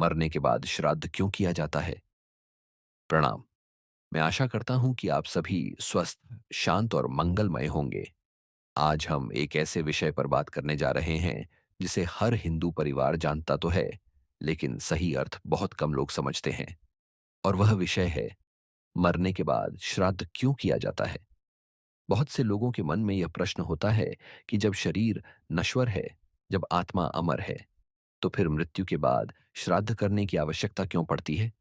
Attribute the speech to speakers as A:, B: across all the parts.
A: मरने के बाद श्राद्ध क्यों किया जाता है? प्रणाम। मैं आशा करता हूं कि आप सभी स्वस्थ, शांत और मंगलमय होंगे। आज हम एक ऐसे विषय पर बात करने जा रहे हैं जिसे हर हिंदू परिवार जानता तो है, लेकिन सही अर्थ बहुत कम लोग समझते हैं। और वह विषय है, मरने के बाद श्राद्ध क्यों किया जाता है। बहुत से लोगों के मन में यह प्रश्न होता है कि जब शरीर नश्वर है, जब आत्मा अमर है, तो फिर मृत्यु के बाद श्राद्ध करने की आवश्यकता क्यों पड़ती है?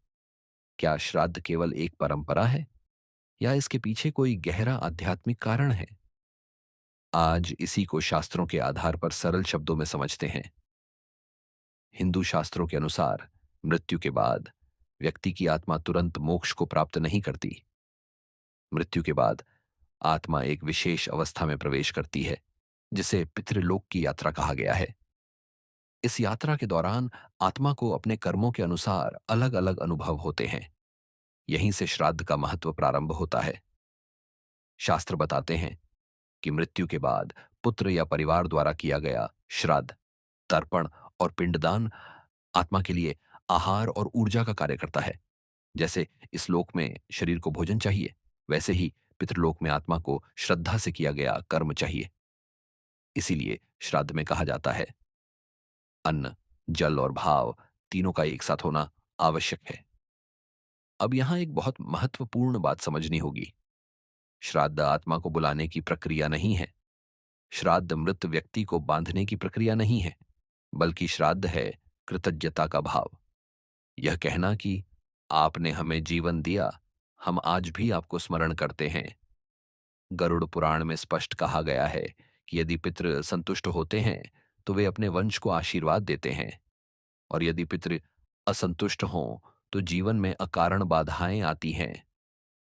A: क्या श्राद्ध केवल एक परंपरा है या इसके पीछे कोई गहरा आध्यात्मिक कारण है? आज इसी को शास्त्रों के आधार पर सरल शब्दों में समझते हैं। हिंदू शास्त्रों के अनुसार मृत्यु के बाद व्यक्ति की आत्मा तुरंत मोक्ष को प्राप्त नहीं करती। मृत्यु के बाद आत्मा एक विशेष अवस्था में प्रवेश करती है, जिसे पितृलोक की यात्रा कहा गया है। इस यात्रा के दौरान आत्मा को अपने कर्मों के अनुसार अलग अलग अनुभव होते हैं। यहीं से श्राद्ध का महत्व प्रारंभ होता है। शास्त्र बताते हैं कि मृत्यु के बाद पुत्र या परिवार द्वारा किया गया श्राद्ध, तर्पण और पिंडदान आत्मा के लिए आहार और ऊर्जा का कार्य करता है। जैसे इस लोक में शरीर को भोजन चाहिए, वैसे ही पितृलोक में आत्मा को श्रद्धा से किया गया कर्म चाहिए। इसीलिए श्राद्ध में कहा जाता है, अन्न, जल और भाव तीनों का एक साथ होना आवश्यक है। अब यहां एक बहुत महत्वपूर्ण बात समझनी होगी। श्राद्ध आत्मा को बुलाने की प्रक्रिया नहीं है। श्राद्ध मृत व्यक्ति को बांधने की प्रक्रिया नहीं है, बल्कि श्राद्ध है कृतज्ञता का भाव। यह कहना कि आपने हमें जीवन दिया, हम आज भी आपको स्मरण करते हैं। गरुड़ पुराण में स्पष्ट कहा गया है कि यदि पितृ संतुष्ट होते हैं तो वे अपने वंश को आशीर्वाद देते हैं, और यदि पितृ असंतुष्ट हों तो जीवन में अकारण बाधाएं आती हैं।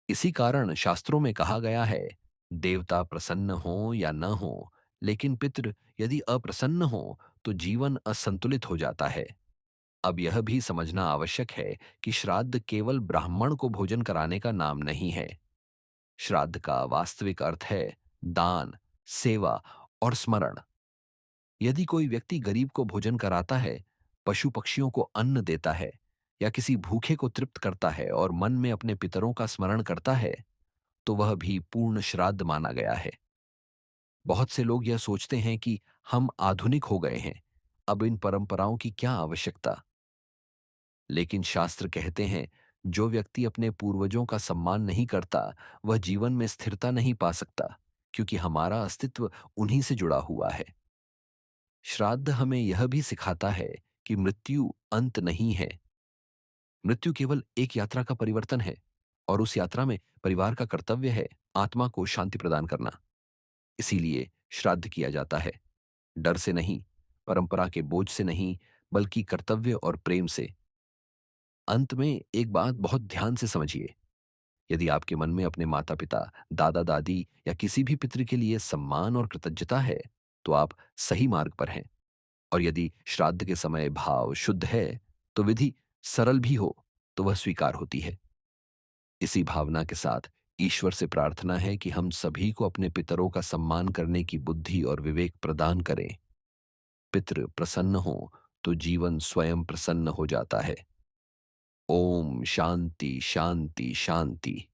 A: इसी कारण शास्त्रों में कहा गया है, देवता प्रसन्न हो या न हो, लेकिन पितृ यदि अप्रसन्न हो तो जीवन असंतुलित हो जाता है। अब यह भी समझना आवश्यक है कि श्राद्ध केवल ब्राह्मण को भोजन कराने का नाम नहीं है। श्राद्ध का वास्तविक अर्थ है दान, सेवा और स्मरण। यदि कोई व्यक्ति गरीब को भोजन कराता है, पशु पक्षियों को अन्न देता है, या किसी भूखे को तृप्त करता है और मन में अपने पितरों का स्मरण करता है, तो वह भी पूर्ण श्राद्ध माना गया है। बहुत से लोग यह सोचते हैं कि हम आधुनिक हो गए हैं, अब इन परंपराओं की क्या आवश्यकता। लेकिन शास्त्र कहते हैं, जो व्यक्ति अपने पूर्वजों का सम्मान नहीं करता, वह जीवन में स्थिरता नहीं पा सकता, क्योंकि हमारा अस्तित्व उन्हीं से जुड़ा हुआ है। श्राद्ध हमें यह भी सिखाता है कि मृत्यु अंत नहीं है। मृत्यु केवल एक यात्रा का परिवर्तन है, और उस यात्रा में परिवार का कर्तव्य है आत्मा को शांति प्रदान करना। इसीलिए श्राद्ध किया जाता है, डर से नहीं, परंपरा के बोझ से नहीं, बल्कि कर्तव्य और प्रेम से। अंत में एक बात बहुत ध्यान से समझिए। यदि आपके मन में अपने माता पिता, दादा दादी या किसी भी पितृ के लिए सम्मान और कृतज्ञता है, तो आप सही मार्ग पर हैं। और यदि श्राद्ध के समय भाव शुद्ध है, तो विधि सरल भी हो तो वह स्वीकार होती है। इसी भावना के साथ ईश्वर से प्रार्थना है कि हम सभी को अपने पितरों का सम्मान करने की बुद्धि और विवेक प्रदान करें। पितृ प्रसन्न हो तो जीवन स्वयं प्रसन्न हो जाता है। ओम शांति शांति शांति।